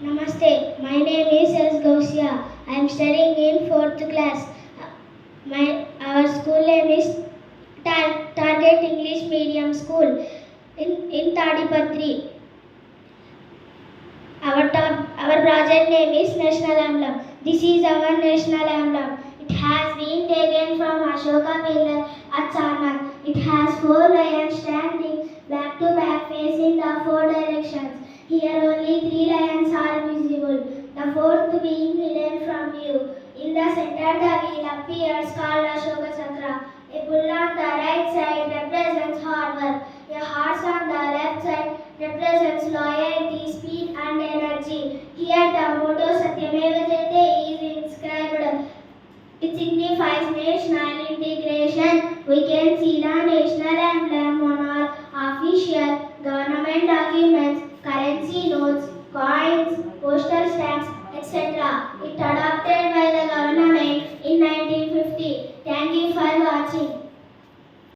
Namaste, my name is S. Gausia. I am studying in 4th class. Our school name is Target English Medium School in Tadipatri. Our project name is National Emblem. This is our national emblem. It has been taken from Ashoka Pillar at Charnak. It has 4 lions standing back to back facing the 4 directions. Here only 3 lions are visible, the fourth being hidden from view. In the center the wheel appears called Ashoka Chakra. A bull on the right side represents hard work. A horse on the left side represents loyalty, speed and energy. Here the motto Satyameva Jayate is inscribed. It signifies national integration. We can see the national emblem on our official government documents, currency notes, coins, postal stamps, etc. It adopted by the government in 1950. Thank you for watching.